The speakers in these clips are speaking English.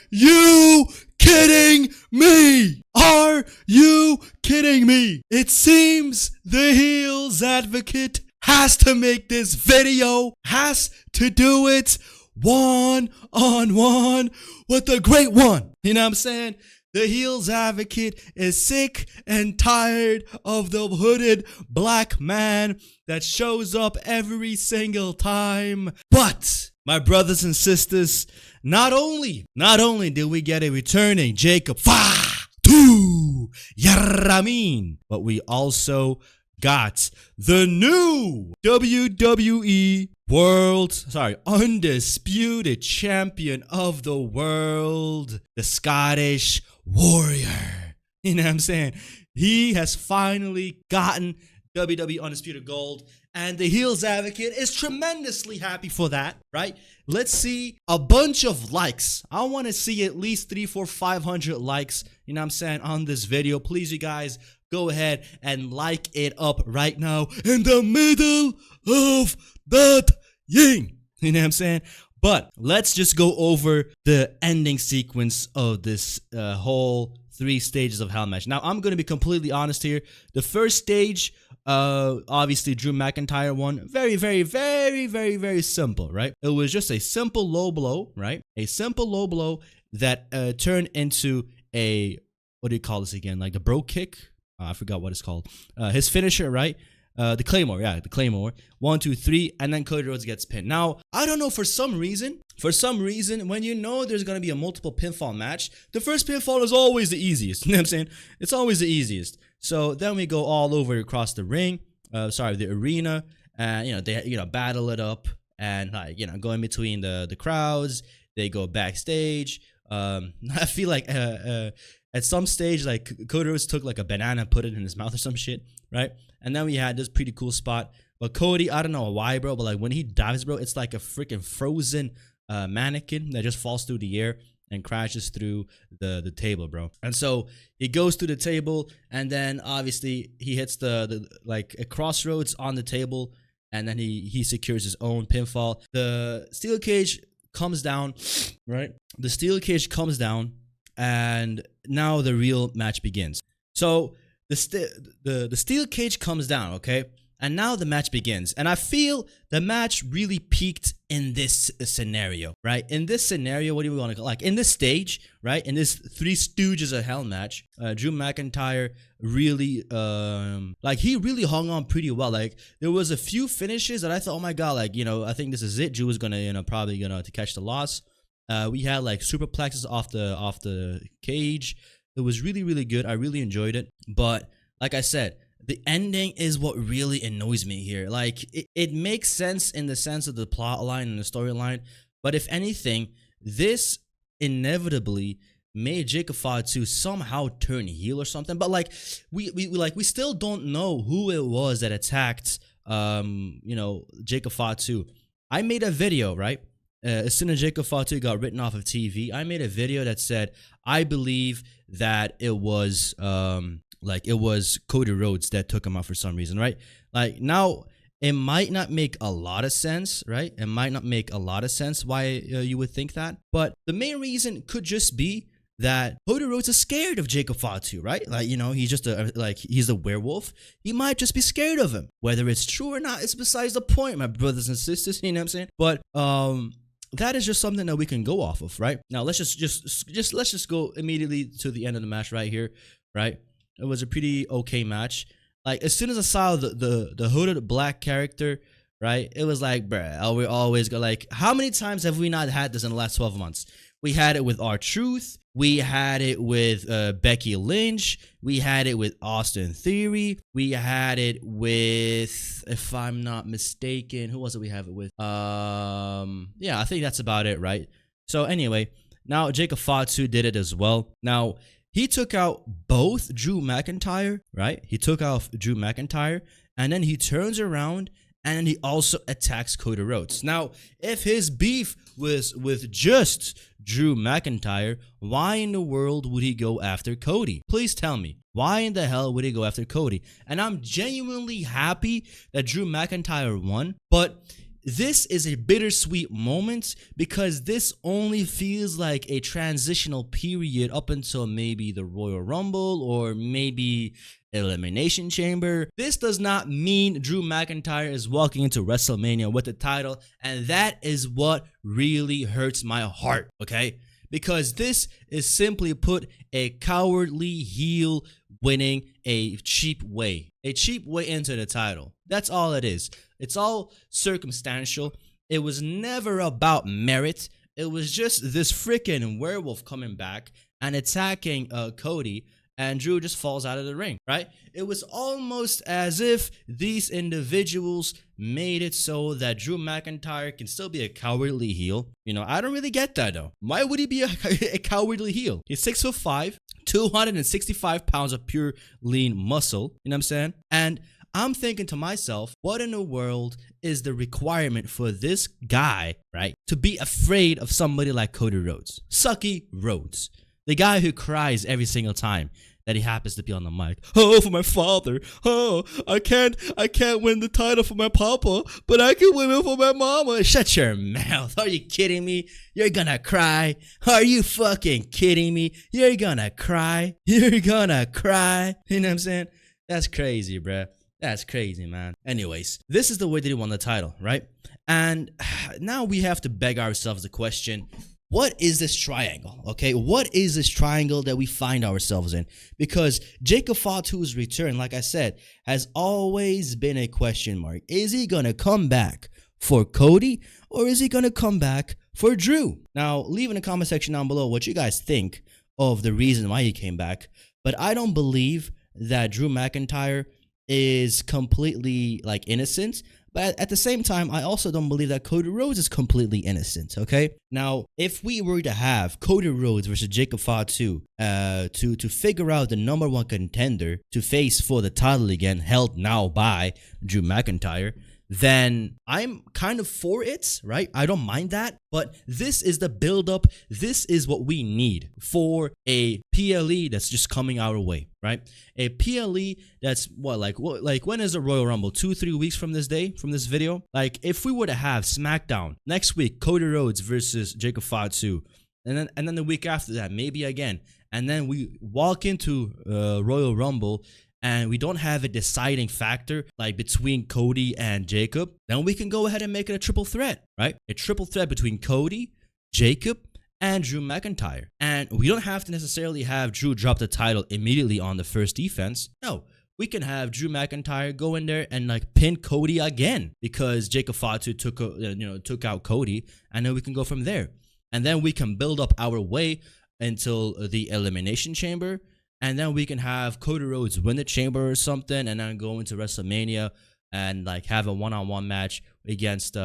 you kidding me? Are you kidding me? It seems the heels advocate has to make this video, has to do it one-on-one with the great one. You know what I'm saying? The heels advocate is sick and tired of the hooded black man that shows up every single time. But my brothers and sisters, not only did we get a returning Jacob Fatu Yaramin, but we also got the new WWE Undisputed Champion of the World, the Scottish Warrior. You know what I'm saying? He has finally gotten WWE Undisputed Gold, and the heels advocate is tremendously happy for that, right? Let's see a bunch of likes. I want to see at least 300, 400, 500 likes, you know what I'm saying, on this video. Please, you guys, go ahead and like it up right now in the middle of that ying. You know what I'm saying? But let's just go over the ending sequence of this whole 3 stages of Hell match. Now, I'm going to be completely honest here. The first stage, obviously Drew McIntyre won. Very, very, very, very, very simple, right? It was just a simple low blow, right? A simple low blow that turned into a, what do you call this again? Like the bro kick? I forgot what it's called. His finisher, right? The Claymore, yeah, the Claymore. 1, 2, 3, and then Cody Rhodes gets pinned. Now, I don't know, for some reason, when you know there's going to be a multiple pinfall match, the first pinfall is always the easiest. You know what I'm saying? It's always the easiest. So then we go all over across the ring, the arena, and, they, battle it up and, go in between the crowds. They go backstage. I feel like, at some stage, like, Cody Rhodes took like a banana, put it in his mouth or some shit, right? And then we had this pretty cool spot. But Cody, I don't know why, bro, but like when he dives, bro, it's like a freaking frozen mannequin that just falls through the air and crashes through the table, bro. And so he goes through the table, and then obviously he hits the like a crossroads on the table, and then he secures his own pinfall. The steel cage comes down, right? The steel cage comes down, and now the real match begins. So the steel cage comes down, okay? And now the match begins. And I feel the match really peaked in this scenario, right? In this scenario, what do we want to call, like, in this stage, right? In this 3 Stooges of Hell match, Drew McIntyre really, he really hung on pretty well. Like, there was a few finishes that I thought, oh my God, like, I think this is it. Drew was gonna, probably to catch the loss. We had like superplexes off the cage. It was really, really good. I really enjoyed it. But like I said, the ending is what really annoys me here. Like, it makes sense in the sense of the plot line and the storyline, but if anything, this inevitably made Jacob Fatu somehow turn heel or something. But like, we still don't know who it was that attacked Jacob Fatu. I made a video, right? As soon as Jacob Fatu got written off of TV, I made a video that said I believe that it was Cody Rhodes that took him out for some reason, right? Like, now it might not make a lot of sense, right? It might not make a lot of sense why you would think that, but the main reason could just be that Cody Rhodes is scared of Jacob Fatu, right? Like, he's just he's a werewolf. He might just be scared of him. Whether it's true or not, it's besides the point, my brothers and sisters. You know what I'm saying? But that is just something that we can go off of, right? Now let's just go immediately to the end of the match right here, right? It was a pretty okay match. Like, as soon as I saw the hooded black character, right, it was like, bruh, we always go, like, how many times have we not had this in the last 12 months? We had it with R-Truth. We had it with Becky Lynch. We had it with Austin Theory. We had it with, if I'm not mistaken, who was it we have it with? Yeah, I think that's about it, right? So anyway, now Jacob Fatu did it as well. Now, he took out both Drew McIntyre, right? He took out Drew McIntyre, and then he turns around and he also attacks Cody Rhodes. Now, if his beef was with just Drew McIntyre, why in the world would he go after Cody? Please tell me. Why in the hell would he go after Cody? And I'm genuinely happy that Drew McIntyre won, but this is a bittersweet moment because this only feels like a transitional period up until maybe the Royal Rumble or maybe Elimination Chamber. This does not mean Drew McIntyre is walking into WrestleMania with the title, and that is what really hurts my heart, okay? Because this is simply put a cowardly heel winning a cheap way into the title. That's all it is. It's all circumstantial. It was never about merit. It was just this freaking werewolf coming back and attacking Cody, and Drew just falls out of the ring, right? It was almost as if these individuals made it so that Drew McIntyre can still be a cowardly heel. You know, I don't really get that though. Why would he be a cowardly heel? He's 6'5", 265 pounds of pure lean muscle. You know what I'm saying? And I'm thinking to myself, what in the world is the requirement for this guy, right, to be afraid of somebody like Cody Rhodes? Sucky Rhodes. The guy who cries every single time that he happens to be on the mic. Oh, for my father. Oh, I can't win the title for my papa, but I can win it for my mama. Shut your mouth. Are you kidding me? You're gonna cry. Are you fucking kidding me? You're gonna cry. You're gonna cry. You know what I'm saying? That's crazy, bruh. That's crazy, man. Anyways, this is the way that he won the title, right? And now we have to beg ourselves the question, what is this triangle, okay? What is this triangle that we find ourselves in? Because Jacob Fatu's return, like I said, has always been a question mark. Is he going to come back for Cody, or is he going to come back for Drew? Now, leave in the comment section down below what you guys think of the reason why he came back. But I don't believe that Drew McIntyre is completely, like, innocent. But at the same time, I also don't believe that Cody Rhodes is completely innocent, okay? Now, if we were to have Cody Rhodes versus Jacob Fatu to figure out the #1 contender to face for the title again, held now by Drew McIntyre, then I'm kind of for it, right? I don't mind that, but this is the build-up. This is what we need for a PLE that's just coming our way, right? A PLE that's like when is the Royal Rumble? 2-3 weeks from this day, from this video? Like, if we were to have SmackDown next week, Cody Rhodes versus Jacob Fatu, and then the week after that, maybe again, and then we walk into Royal Rumble and we don't have a deciding factor like between Cody and Jacob, then we can go ahead and make it a triple threat, right? A triple threat between Cody, Jacob, and Drew McIntyre. And we don't have to necessarily have Drew drop the title immediately on the first defense. No, we can have Drew McIntyre go in there and like pin Cody again because Jacob Fatu took out Cody, and then we can go from there. And then we can build up our way until the Elimination Chamber. And then we can have Cody Rhodes win the chamber or something, and then go into WrestleMania and like have a one-on-one match against Drew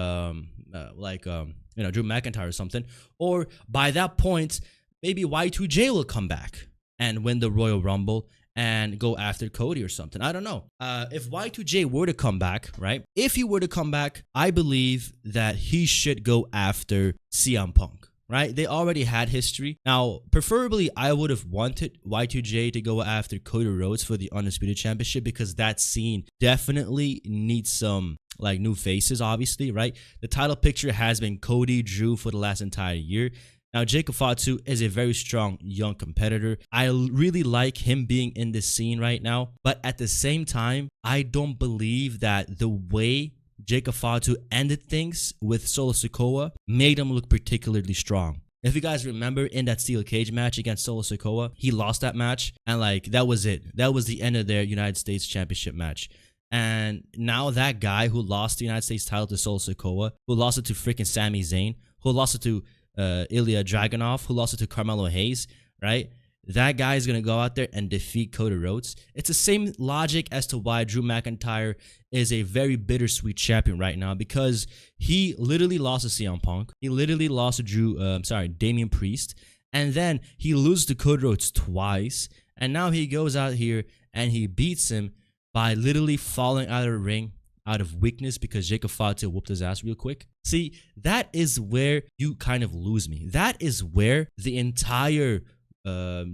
McIntyre or something. Or by that point, maybe Y2J will come back and win the Royal Rumble and go after Cody or something. I don't know. If Y2J were to come back, right? If he were to come back, I believe that he should go after CM Punk. Right? They already had history. Now, preferably, I would have wanted Y2J to go after Cody Rhodes for the Undisputed Championship because that scene definitely needs some like new faces, obviously, right? The title picture has been Cody, Drew for the last entire year. Now, Jacob Fatu is a very strong young competitor. I really like him being in this scene right now. But at the same time, I don't believe that the way Jacob Fatu ended things with Solo Sikoa made him look particularly strong. If you guys remember in that steel cage match against Solo Sikoa, he lost that match, and like that was it. That was the end of their United States Championship match. And now that guy who lost the United States title to Solo Sikoa, who lost it to freaking Sami Zayn, who lost it to Ilya Dragunov, who lost it to Carmelo Hayes, right? That guy is going to go out there and defeat Cody Rhodes. It's the same logic as to why Drew McIntyre is a very bittersweet champion right now, because he literally lost to CM Punk. He literally lost to Damian Priest. And then he loses to Cody Rhodes twice. And now he goes out here and he beats him by literally falling out of the ring out of weakness because Jacob Fatu whooped his ass real quick. See, that is where you kind of lose me. That is where the entire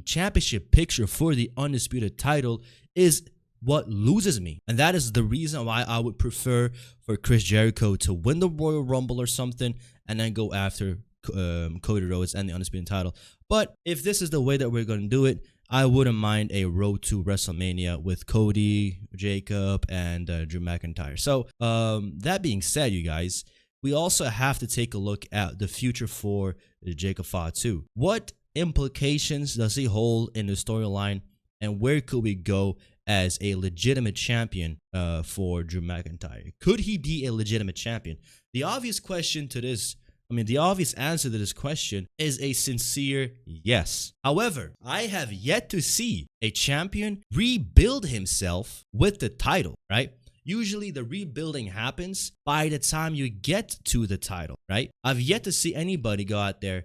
championship picture for the Undisputed title is what loses me. And that is the reason why I would prefer for Chris Jericho to win the Royal Rumble or something and then go after Cody Rhodes and the Undisputed title. But if this is the way that we're going to do it, I wouldn't mind a road to WrestleMania with Cody, Jacob, and Drew McIntyre. So that being said, you guys, we also have to take a look at the future for Jacob Fatu. What implications does he hold in the storyline, and where could we go as a legitimate champion for Drew McIntyre? Could he be a legitimate champion? The obvious answer to this question is a sincere yes. However, I have yet to see a champion rebuild himself with the title, right? Usually the rebuilding happens by the time you get to the title, right? I've yet to see anybody go out there,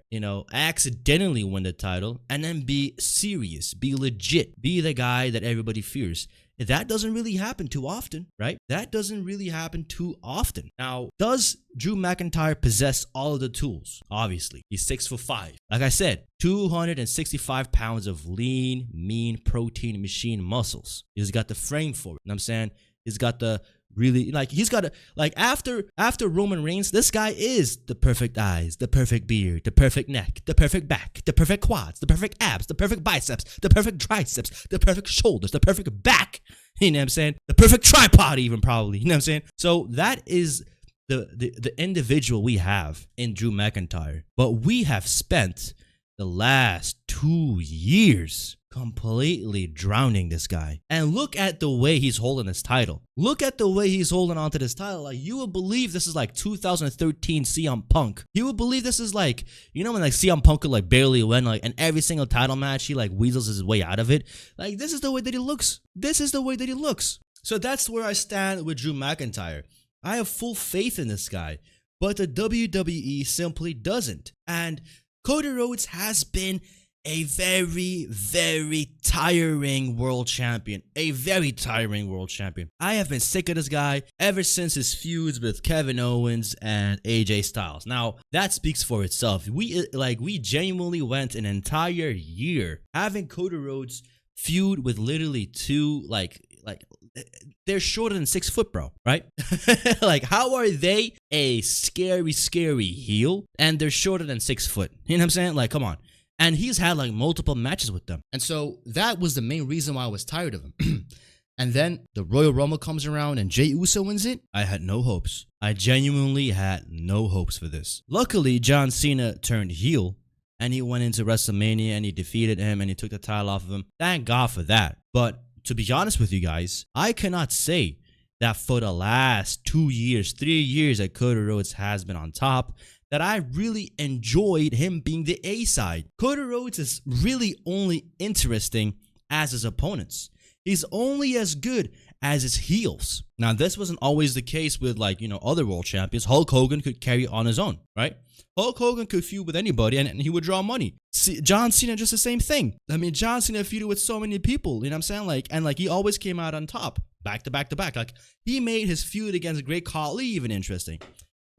accidentally win the title and then be serious, be legit, be the guy that everybody fears. That doesn't really happen too often, right? That doesn't really happen too often. Now, does Drew McIntyre possess all of the tools? Obviously, he's 6'5". Like I said, 265 pounds of lean, mean, protein machine muscles. He's got the frame for it. You know what I'm saying? He's got the after Roman Reigns, this guy is the perfect eyes, the perfect beard, the perfect neck, the perfect back, the perfect quads, the perfect abs, the perfect biceps, the perfect triceps, the perfect shoulders, the perfect back. You know what I'm saying? The perfect tripod even probably. You know what I'm saying? So that is the individual we have in Drew McIntyre. But we have spent the last 2 years completely drowning this guy. And look at the way he's holding his title. Look at the way he's holding onto this title. Like, you would believe this is like 2013 CM Punk. You would believe this is like, when like CM Punk could like barely win, like, and every single title match he like weasels his way out of it. Like, this is the way that he looks. This is the way that he looks. So that's where I stand with Drew McIntyre. I have full faith in this guy, but the WWE simply doesn't. And Cody Rhodes has been a very, very tiring world champion. A very tiring world champion. I have been sick of this guy ever since his feuds with Kevin Owens and AJ Styles. Now, that speaks for itself. We genuinely went an entire year having Cody Rhodes feud with literally two, they're shorter than 6 foot, bro, right? Like, how are they a scary, scary heel and they're shorter than 6 foot? You know what I'm saying? Like, come on. And he's had like multiple matches with them. And so that was the main reason why I was tired of him. And then the Royal Rumble comes around and Jey Uso wins it. I had no hopes. I genuinely had no hopes for this. Luckily, John Cena turned heel and he went into WrestleMania and he defeated him and he took the title off of him. Thank God for that. But to be honest with you guys, I cannot say that for the last 2 years, 3 years that Cody Rhodes has been on top, that I really enjoyed him being the A side. Cody Rhodes is really only interesting as his opponents. He's only as good as his heels. Now, this wasn't always the case with other world champions. Hulk Hogan could carry on his own, right? Hulk Hogan could feud with anybody and he would draw money. See, John Cena, just the same thing. I mean, John Cena feuded with so many people, you know what I'm saying? And he always came out on top, back to back to back. Like, he made his feud against Great Khali even interesting.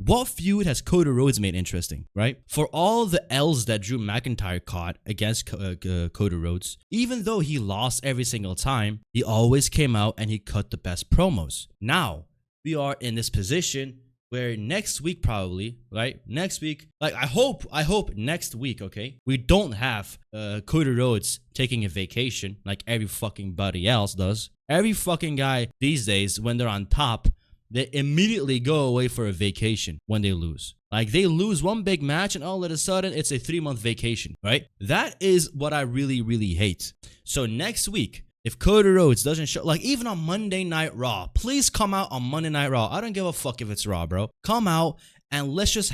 What feud has Cody Rhodes made interesting, right? For all the L's that Drew McIntyre caught against Cody Rhodes, even though he lost every single time, he always came out and he cut the best promos. Now, we are in this position where next week probably, right? Next week, I hope next week, okay? We don't have Cody Rhodes taking a vacation like every fucking buddy else does. Every fucking guy these days, when they're on top, they immediately go away for a vacation when they lose. Like, they lose one big match and all of a sudden it's a 3-month vacation, right? That is what I really, really hate. So next week, if Cody Rhodes doesn't show, like even on Monday Night Raw, please come out on Monday Night Raw. I don't give a fuck if it's Raw, bro. Come out and let's just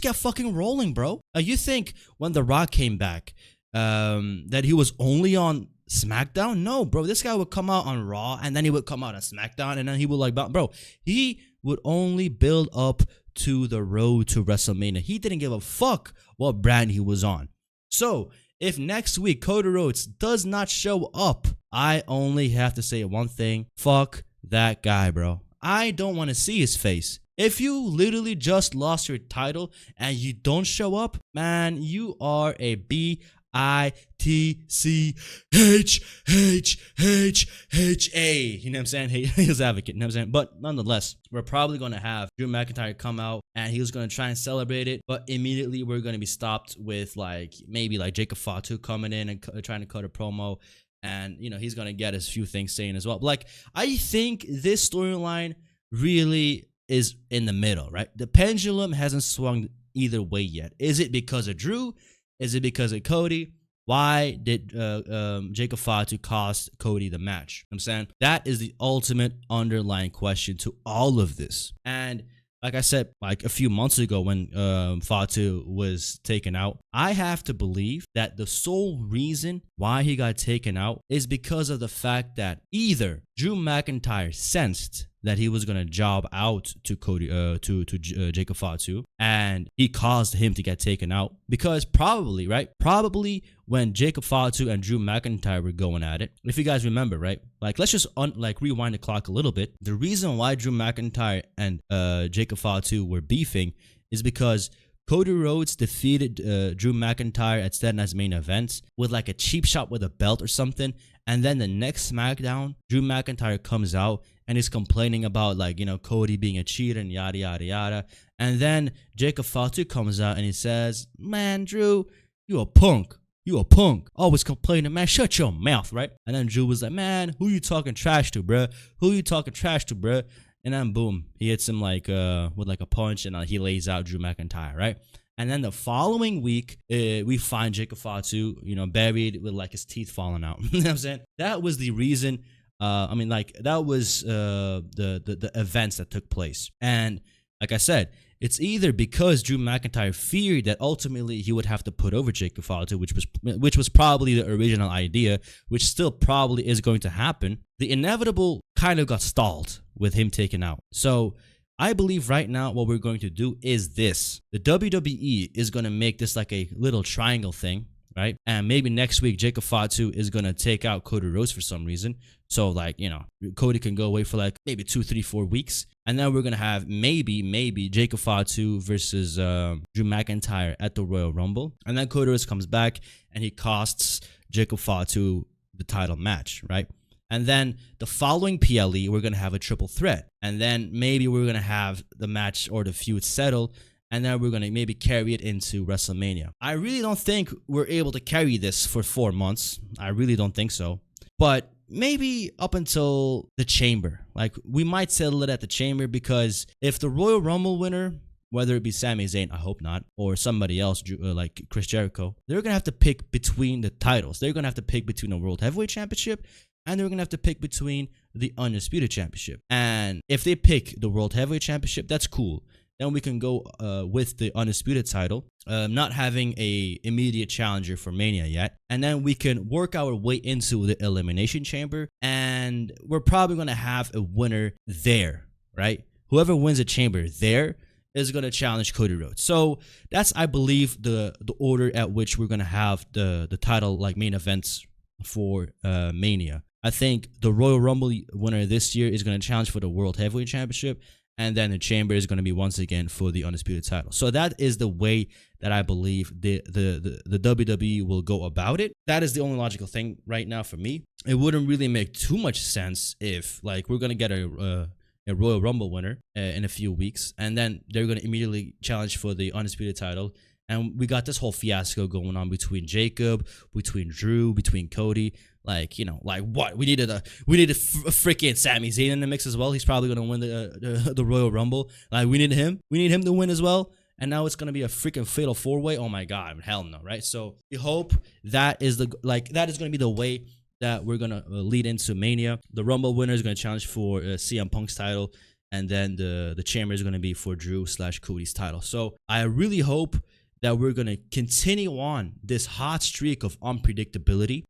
get fucking rolling, bro. You think when The Rock came back, that he was only on SmackDown? No, bro. This guy would come out on Raw and then he would come out on SmackDown and then he would he would only build up to the road to WrestleMania. He didn't give a fuck what brand he was on. So if next week Cody Rhodes does not show up, I only have to say one thing. Fuck that guy, bro. I don't want to see his face. If you literally just lost your title and you don't show up, man, you are a B ITCHHHHA. You know what I'm saying? He's advocate. You know what I'm saying? But nonetheless, we're probably going to have Drew McIntyre come out and he was going to try and celebrate it. But immediately we're going to be stopped with maybe Jacob Fatu coming in and trying to cut a promo. And, he's going to get his few things saying as well. But, I think this storyline really is in the middle, right? The pendulum hasn't swung either way yet. Is it because of Drew? Is it because of Cody? Why did Jacob Fatu cost Cody the match? I'm saying that is the ultimate underlying question to all of this. And like I said, a few months ago when Fatu was taken out, I have to believe that the sole reason why he got taken out is because of the fact that either Drew McIntyre sensed that he was gonna job out to Cody, to Jacob Fatu, and he caused him to get taken out. Because probably when Jacob Fatu and Drew McIntyre were going at it, if you guys remember, right? Let's just rewind the clock a little bit. The reason why Drew McIntyre and Jacob Fatu were beefing is because Cody Rhodes defeated Drew McIntyre at Saturday Night's main event with a cheap shot with a belt or something. And then the next SmackDown, Drew McIntyre comes out and is complaining about Cody being a cheater and yada, yada, yada. And then Jacob Fatu comes out and he says, man, Drew, you a punk. You a punk. Always complaining, man. Shut your mouth, right? And then Drew was like, man, who you talking trash to, bruh? Who you talking trash to, bruh? And then boom, he hits him with a punch and he lays out Drew McIntyre, right? And then the following week, we find Jacob Fatu, buried with his teeth falling out. You know what I'm saying? That was the reason. That was the events that took place. And like I said, it's either because Drew McIntyre feared that ultimately he would have to put over Jacob Fatu, which was probably the original idea, which still probably is going to happen. The inevitable kind of got stalled with him taken out. So I believe right now what we're going to do is this. The WWE is going to make this a little triangle thing, right? And maybe next week Jacob Fatu is going to take out Cody Rhodes for some reason. So Cody can go away for maybe 2, 3, 4 weeks. And then we're going to have maybe Jacob Fatu versus Drew McIntyre at the Royal Rumble. And then Cody Rhodes comes back and he costs Jacob Fatu the title match, right? And then the following PLE, we're going to have a triple threat. And then maybe we're going to have the match or the feud settled. And then we're going to maybe carry it into WrestleMania. I really don't think we're able to carry this for 4 months. I really don't think so. But maybe up until the Chamber. We might settle it at the Chamber, because if the Royal Rumble winner, whether it be Sami Zayn, I hope not, or somebody else like Chris Jericho, they're going to have to pick between the titles. They're going to have to pick between the World Heavyweight Championship and they're going to have to pick between the Undisputed Championship. And if they pick the World Heavyweight Championship, that's cool. Then we can go with the Undisputed title, not having a immediate challenger for Mania yet. And then we can work our way into the Elimination Chamber. And we're probably going to have a winner there, right? Whoever wins the Chamber there is going to challenge Cody Rhodes. So that's, I believe, the order at which we're going to have the title main events for Mania. I think the Royal Rumble winner this year is going to challenge for the World Heavyweight Championship. And then the Chamber is going to be once again for the Undisputed title. So that is the way that I believe the WWE will go about it. That is the only logical thing right now for me. It wouldn't really make too much sense if we're going to get a Royal Rumble winner in a few weeks, and then they're going to immediately challenge for the Undisputed title. And we got this whole fiasco going on between Jacob, between Drew, between Cody. What? We needed a freaking Sami Zayn in the mix as well. He's probably going to win the Royal Rumble. We need him. We need him to win as well. And now it's going to be a freaking fatal 4-way. Oh my God. Hell no, right? So we hope that is that is going to be the way that we're going to lead into Mania. The Rumble winner is going to challenge for CM Punk's title. And then the Chamber is going to be for Drew/Cody's title. So I really hope that we're going to continue on this hot streak of unpredictability.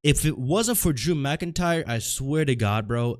If it wasn't for Drew McIntyre, I swear to God, bro,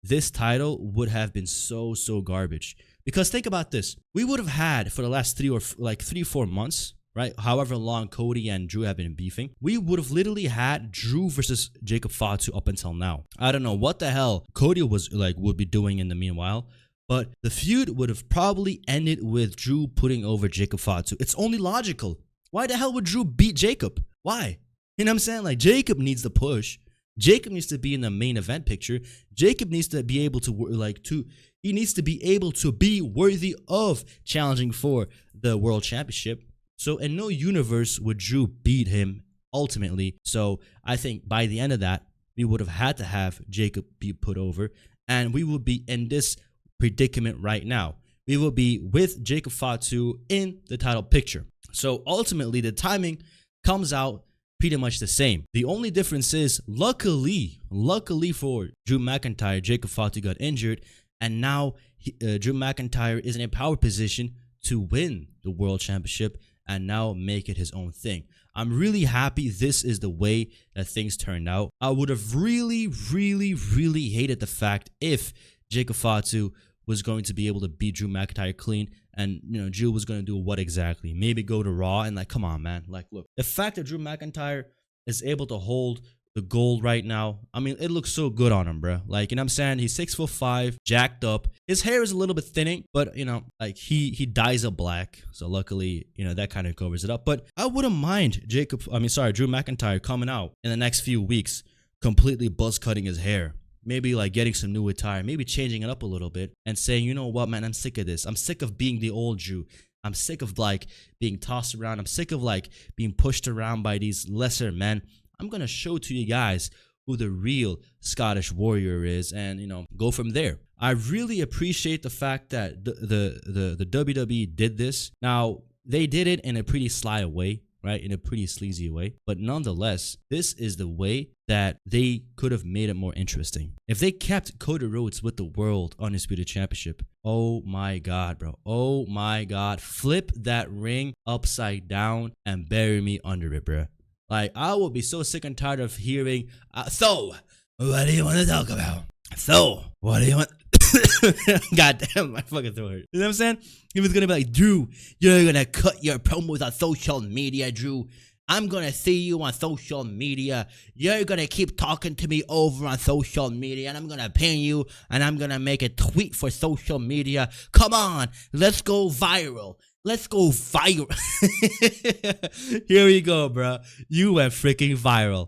this title would have been so garbage. Because think about this. We would have had for the last 3-4 months, right? However long Cody and Drew have been beefing, we would have literally had Drew versus Jacob Fatu up until now. I don't know what the hell Cody would be doing in the meanwhile. But the feud would have probably ended with Drew putting over Jacob Fatu. It's only logical. Why the hell would Drew beat Jacob? Why? You know what I'm saying? Like, Jacob needs the push. Jacob needs to be in the main event picture. Jacob needs to be able to, he needs to be able to be worthy of challenging for the world championship. So in no universe would Drew beat him ultimately. So I think by the end of that, we would have had to have Jacob be put over, and we would be in this predicament right now. We will be with Jacob Fatu in the title picture. So ultimately, the timing comes out pretty much the same. The only difference is, luckily for Drew McIntyre, Jacob Fatu got injured, and now Drew McIntyre is in a power position to win the world championship and now make it his own thing. I'm really happy this is the way that things turned out. I would have really hated the fact if Jacob Fatu was going to be able to beat Drew McIntyre clean, and Drew was going to do what exactly? Maybe go to Raw, and like, come on, man. Like, look, the fact that Drew McIntyre is able to hold the gold right now, I mean, it looks so good on him, bro. Like, you know what I'm saying? He's 6'5", jacked up. His hair is a little bit thinning, but like he dyes it black, so luckily, that kind of covers it up. But I wouldn't mind Drew McIntyre coming out in the next few weeks, completely buzz cutting his hair. Maybe like getting some new attire, maybe changing it up a little bit and saying, you know what, man, I'm sick of this. I'm sick of being the old Drew. I'm sick of like being tossed around. I'm sick of like being pushed around by these lesser men. I'm going to show to you guys who the real Scottish Warrior is, and, go from there. I really appreciate the fact that the WWE did this. Now, they did it in a pretty sly way, right? In a pretty sleazy way. But nonetheless, this is the way that they could have made it more interesting. If they kept Cody Rhodes with the World Undisputed Championship, oh my God, bro. Oh my God. Flip that ring upside down and bury me under it, bro. Like, I will be so sick and tired of hearing, so, what do you want to talk about? So, what do you want? God damn, my fucking throat hurt. You know what I'm saying? He was gonna be like, Drew, you're gonna cut your promos on social media, Drew. I'm gonna see you on social media. You're gonna keep talking to me over on social media, and I'm gonna pin you, and I'm gonna make a tweet for social media. Come on, let's go viral. Let's go viral. Here we go, bro. You went freaking viral.